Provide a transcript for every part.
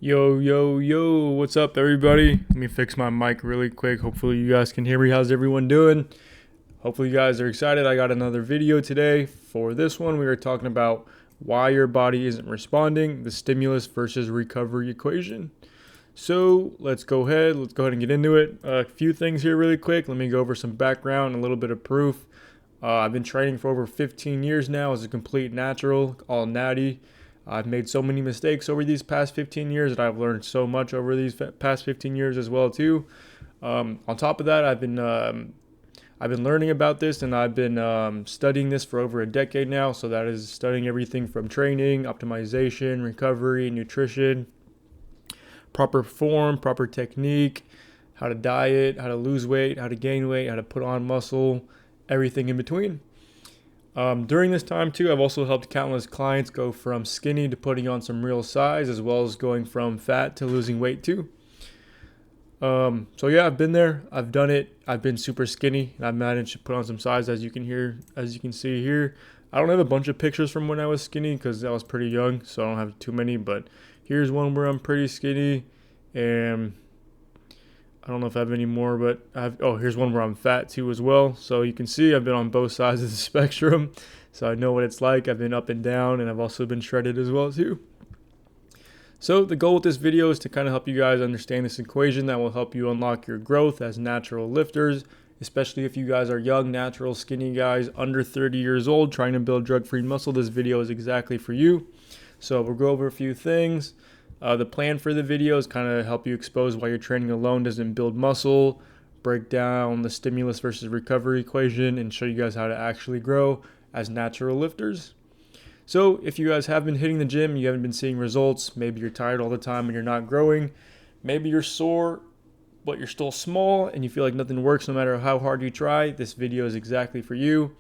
Yo, yo, yo, what's up, everybody? Let me fix my mic really quick. Hopefully, you guys can hear me. How's everyone doing? Hopefully, you guys are excited. I got another video today. For this one, we are talking about why your body isn't responding, the stimulus versus recovery equation. So, let's go ahead and get into it. A few things here, really quick. Let me go over some background, a little bit of proof. I've been training for over 15 years now as a complete natural, all natty. I've made so many mistakes over these past 15 years that I've learned so much over these past 15 years as well too. On top of that, I've been learning about this and I've been studying this for over a decade now. So that is studying everything from training, optimization, recovery, nutrition, proper form, proper technique, how to diet, how to lose weight, how to gain weight, how to put on muscle, everything in between. During this time too, I've also helped countless clients go from skinny to putting on some real size, as well as going from fat to losing weight too. So yeah, I've been there. I've done it. I've been super skinny, and I've managed to put on some size, as you can see here. I don't have a bunch of pictures from when I was skinny because I was pretty young, so I don't have too many. But here's one where I'm pretty skinny, and I don't know if I have any more, but here's one where I'm fat too as well. So you can see I've been on both sides of the spectrum. So I know what it's like. I've been up and down, and I've also been shredded as well too. So the goal with this video is to kind of help you guys understand this equation that will help you unlock your growth as natural lifters, especially if you guys are young, natural, skinny guys under 30 years old trying to build drug-free muscle. This video is exactly for you. So we'll go over a few things. The plan for the video is kind of help you expose why your training alone doesn't build muscle, break down the stimulus versus recovery equation, and show you guys how to actually grow as natural lifters. So if you guys have been hitting the gym, you haven't been seeing results, maybe you're tired all the time and you're not growing, maybe you're sore, but you're still small and you feel like nothing works no matter how hard you try, this video is exactly for you.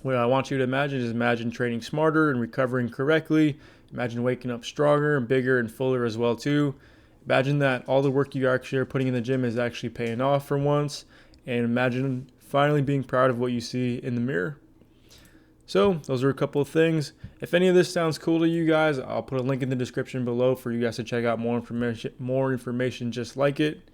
What I want you to imagine is training smarter and recovering correctly. Imagine waking up stronger and bigger and fuller as well too. Imagine that all the work you actually are putting in the gym is actually paying off for once. And imagine finally being proud of what you see in the mirror. So those are a couple of things. If any of this sounds cool to you guys, I'll put a link in the description below for you guys to check out more information just like it.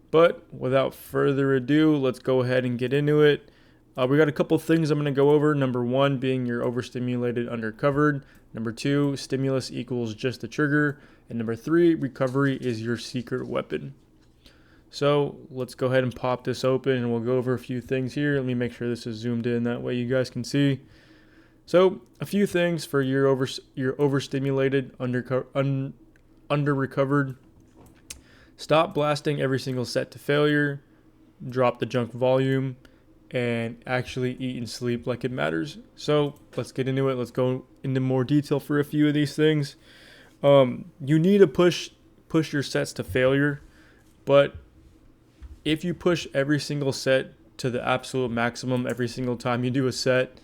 But without further ado, let's go ahead and get into it. We got a couple of things I'm going to go over. Number one being you're overstimulated, undercovered. Number two, stimulus equals just the trigger. And number three, recovery is your secret weapon. So let's go ahead and pop this open and we'll go over a few things here. Let me make sure this is zoomed in, that way you guys can see. So a few things for your overstimulated, under recovered. Stop blasting every single set to failure. Drop the junk volume. And actually eat and sleep like it matters. So let's get into it. Let's go into more detail for a few of these things. You need to push your sets to failure, but if you push every single set to the absolute maximum every single time you do a set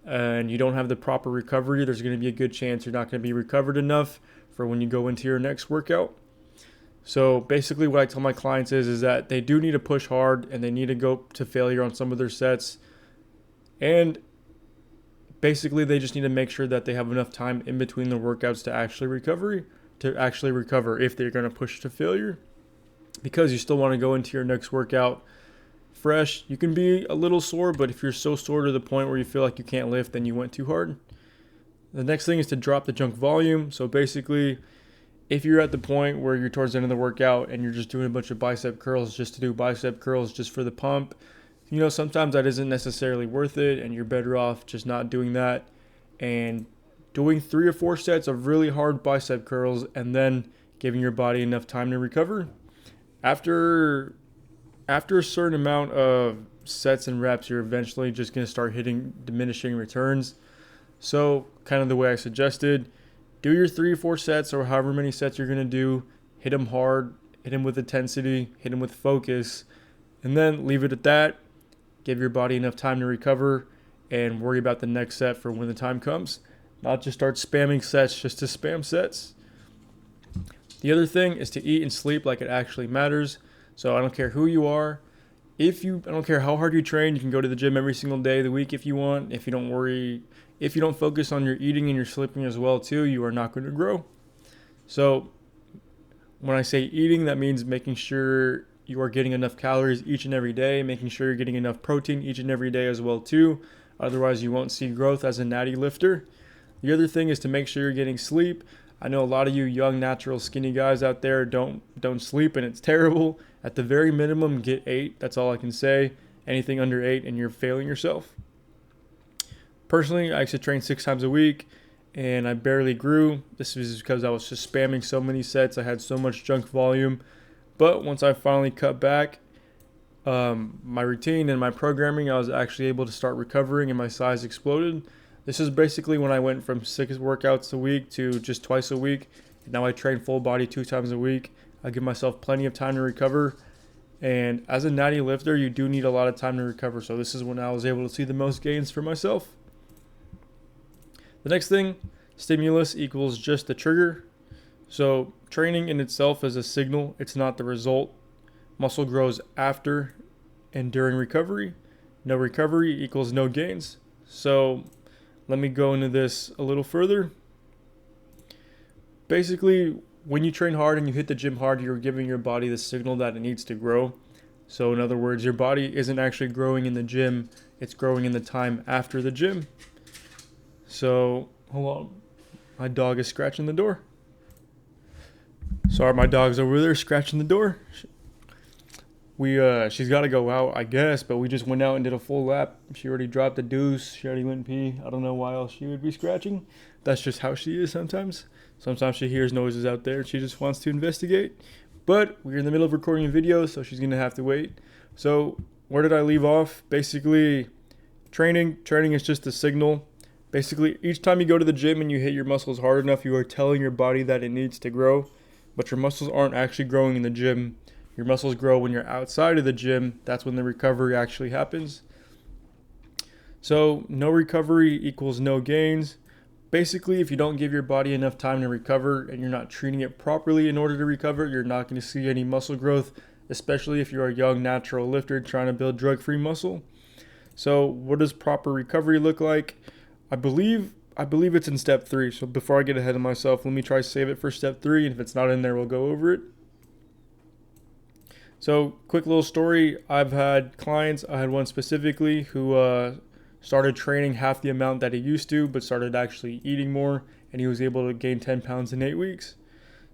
and you don't have the proper recovery, there's going to be a good chance you're not going to be recovered enough for when you go into your next workout. So basically what I tell my clients is that they do need to push hard and they need to go to failure on some of their sets. And basically they just need to make sure that they have enough time in between the workouts to actually recover if they're going to push to failure. Because you still want to go into your next workout fresh. You can be a little sore, but if you're so sore to the point where you feel like you can't lift, then you went too hard. The next thing is to drop the junk volume. So basically, if you're at the point where you're towards the end of the workout and you're just doing a bunch of bicep curls just to do bicep curls just for the pump, sometimes that isn't necessarily worth it and you're better off just not doing that and doing 3 or 4 sets of really hard bicep curls and then giving your body enough time to recover. After a certain amount of sets and reps, you're eventually just going to start hitting diminishing returns. So kind of the way I suggested, do your 3 or 4 sets or however many sets you're going to do. Hit them hard, hit them with intensity, hit them with focus, and then leave it at that. Give your body enough time to recover and worry about the next set for when the time comes. Not just start spamming sets just to spam sets. The other thing is to eat and sleep like it actually matters. So I don't care who you are. I don't care how hard you train, you can go to the gym every single day of the week if you want. If you don't focus on your eating and your sleeping as well too, you are not going to grow. So When I say eating, that means making sure you are getting enough calories each and every day, making sure you're getting enough protein each and every day as well too. Otherwise, you won't see growth as a natty lifter. The other thing is to make sure you're getting sleep. I know a lot of you young, natural, skinny guys out there don't sleep, and it's terrible. At the very minimum, get 8. That's all I can say. Anything under 8 and you're failing yourself. Personally, I used to train 6 times a week and I barely grew. This is because I was just spamming so many sets. I had so much junk volume. But once I finally cut back my routine and my programming, I was actually able to start recovering and my size exploded. This is basically when I went from 6 workouts a week to just twice a week. Now I train full body 2 times a week. I give myself plenty of time to recover. And as a natty lifter, you do need a lot of time to recover. So this is when I was able to see the most gains for myself. The next thing, stimulus equals just the trigger. So training in itself is a signal. It's not the result. Muscle grows after and during recovery. No recovery equals no gains. So let me go into this a little further. Basically, when you train hard and you hit the gym hard, you're giving your body the signal that it needs to grow. So in other words, your body isn't actually growing in the gym. It's growing in the time after the gym. So, hold on. My dog is scratching the door. Sorry, my dog's over there scratching the door. She's got to go out, I guess, but we just went out and did a full lap. She already dropped the deuce. She already went pee. I don't know why else she would be scratching. That's just how she is sometimes. Sometimes she hears noises out there and she just wants to investigate. But we're in the middle of recording a video, so she's going to have to wait. So, where did I leave off? Basically, training is just a signal. Basically, each time you go to the gym and you hit your muscles hard enough, you are telling your body that it needs to grow. But your muscles aren't actually growing in the gym. Your muscles grow when you're outside of the gym. That's when the recovery actually happens. So, no recovery equals no gains. Basically, if you don't give your body enough time to recover and you're not treating it properly in order to recover, you're not going to see any muscle growth, especially if you're a young natural lifter trying to build drug-free muscle. So, what does proper recovery look like? I believe it's in step 3. So before I get ahead of myself, let me try to save it for step 3. And if it's not in there, we'll go over it. So quick little story. I've had clients. I had one specifically who started training half the amount that he used to, but started actually eating more. And he was able to gain 10 pounds in 8 weeks.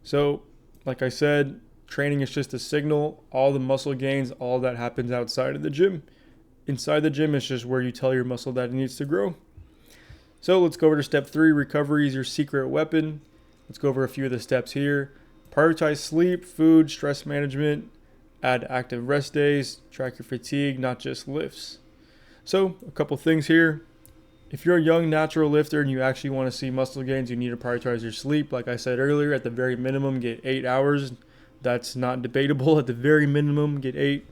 So like I said, training is just a signal. All the muscle gains, all that happens outside of the gym. Inside the gym is just where you tell your muscle that it needs to grow. So let's go over to step 3. Recovery is your secret weapon. Let's go over a few of the steps here. Prioritize sleep, food, stress management. Add active rest days. Track your fatigue, not just lifts. So a couple things here. If you're a young natural lifter and you actually want to see muscle gains, you need to prioritize your sleep. Like I said earlier, at the very minimum, get 8 hours. That's not debatable. At the very minimum, get 8.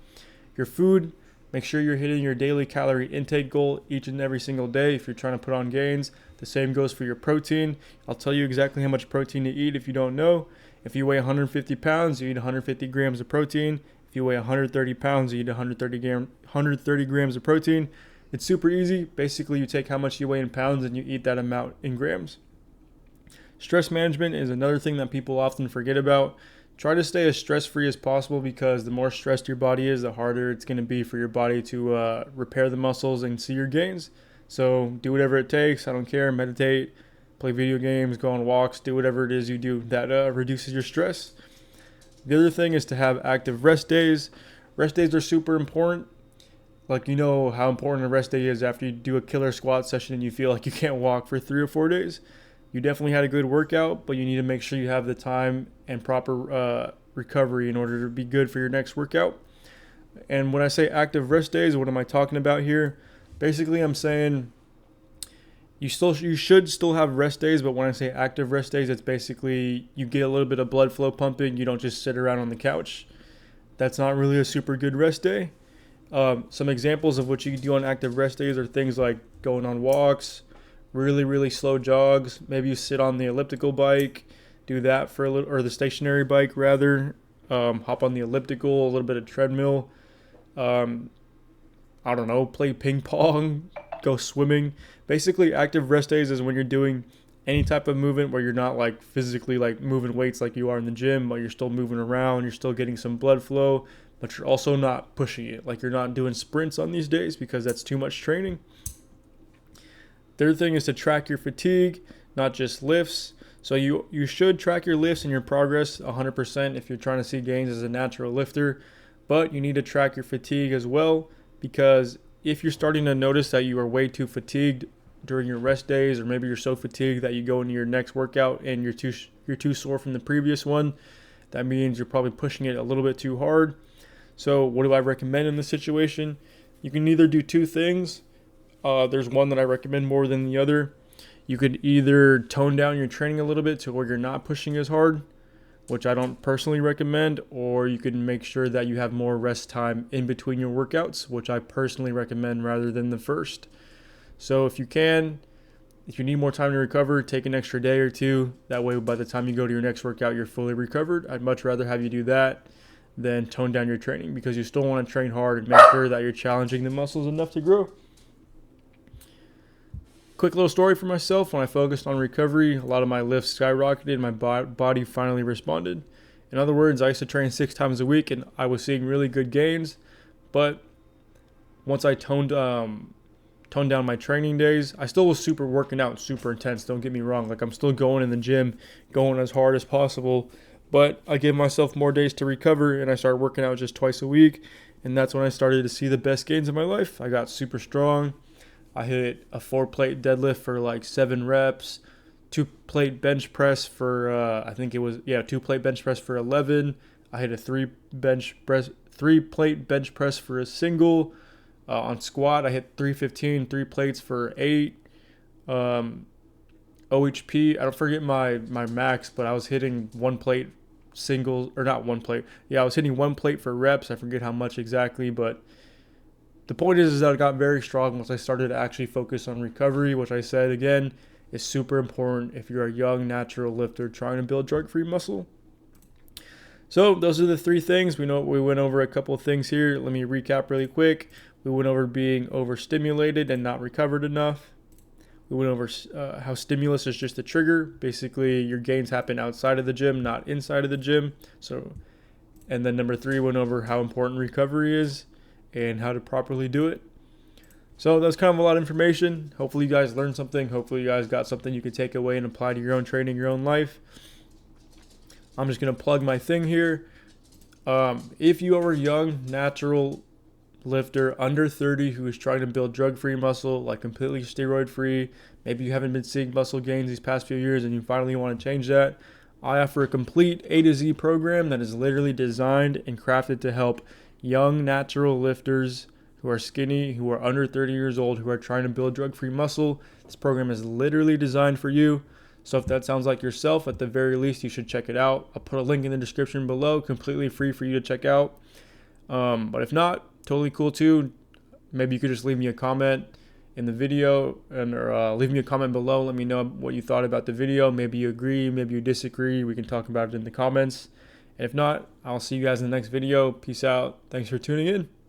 Your food. Make sure you're hitting your daily calorie intake goal each and every single day if you're trying to put on gains. The same goes for your protein. I'll tell you exactly how much protein to eat if you don't know. If you weigh 150 pounds, you eat 150 grams of protein. If you weigh 130 pounds, you eat 130 grams of protein. It's super easy. Basically, you take how much you weigh in pounds and you eat that amount in grams. Stress management is another thing that people often forget about. Try to stay as stress-free as possible because the more stressed your body is, the harder it's going to be for your body to repair the muscles and see your gains. So do whatever it takes. I don't care. Meditate, play video games, go on walks, do whatever it is you do that reduces your stress. The other thing is to have active rest days. Rest days are super important. Like, you know how important a rest day is after you do a killer squat session and you feel like you can't walk for 3 or 4 days. You definitely had a good workout, but you need to make sure you have the time and proper recovery in order to be good for your next workout. And when I say active rest days, what am I talking about here? Basically, I'm saying you should still have rest days, but when I say active rest days, it's basically you get a little bit of blood flow pumping. You don't just sit around on the couch. That's not really a super good rest day. Some examples of what you can do on active rest days are things like going on walks, really slow jogs. Maybe you sit on the elliptical bike, do that for a little, or the stationary bike rather. Hop on the elliptical, a little bit of treadmill. I don't know, play ping pong, go swimming. Basically, active rest days is when you're doing any type of movement where you're not like physically like moving weights like you are in the gym, but you're still moving around, you're still getting some blood flow, but you're also not pushing it. Like you're not doing sprints on these days because that's too much training. Third thing is to track your fatigue, not just lifts. So you should track your lifts and your progress 100% if you're trying to see gains as a natural lifter, but you need to track your fatigue as well, because if you're starting to notice that you are way too fatigued during your rest days, or maybe you're so fatigued that you go into your next workout and you're too sore from the previous one, that means you're probably pushing it a little bit too hard. So what do I recommend in this situation? You can either do two things. There's one that I recommend more than the other. You could either tone down your training a little bit to where you're not pushing as hard, which I don't personally recommend, or you can make sure that you have more rest time in between your workouts, which I personally recommend rather than the first. So if you need more time to recover, take an extra day or two. That way, by the time you go to your next workout, you're fully recovered. I'd much rather have you do that than tone down your training, because you still want to train hard and make sure that you're challenging the muscles enough to grow. Quick little story for myself. When I focused on recovery, a lot of my lifts skyrocketed and my body finally responded. In other words, I used to train 6 times a week and I was seeing really good gains. But once I toned down my training days, I still was working out super intense. Don't get me wrong. Like, I'm still going in the gym, going as hard as possible. But I gave myself more days to recover and I started working out just twice a week. And that's when I started to see the best gains in my life. I got super strong. I hit a 4-plate deadlift for like 7 reps, 2-plate bench press for 2-plate bench press for 11. I hit a 3-plate bench press for a single. On squat, I hit 315, 3 plates for 8. OHP, I don't forget my max, but I was hitting 1 plate singles, or not 1 plate. Yeah, I was hitting 1 plate for reps. I forget how much exactly, but the point is that I got very strong once I started to actually focus on recovery, which I said again is super important if you're a young natural lifter trying to build drug-free muscle. So those are the 3 things. We went over a couple of things here. Let me recap really quick. We went over being overstimulated and not recovered enough. We went over how stimulus is just a trigger. Basically, your gains happen outside of the gym, not inside of the gym. And then number 3, went over how important recovery is and how to properly do it. So that's kind of a lot of information. Hopefully you guys learned something. Hopefully you guys got something you could take away and apply to your own training, your own life. I'm just going to plug my thing here. If you are a young natural lifter under 30 who is trying to build drug-free muscle, like completely steroid-free, maybe you haven't been seeing muscle gains these past few years and you finally want to change that, I offer a complete A to Z program that is literally designed and crafted to help young natural lifters who are skinny, who are under 30 years old, who are trying to build drug-free muscle. This program is literally designed for you. So if that sounds like yourself, at the very least, you should check it out. I'll put a link in the description below, completely free for you to check out. But if not, totally cool too. Maybe you could just leave me a comment in the video or leave me a comment below. Let me know what you thought about the video. Maybe you agree, maybe you disagree. We can talk about it in the comments. And if not, I'll see you guys in the next video. Peace out. Thanks for tuning in.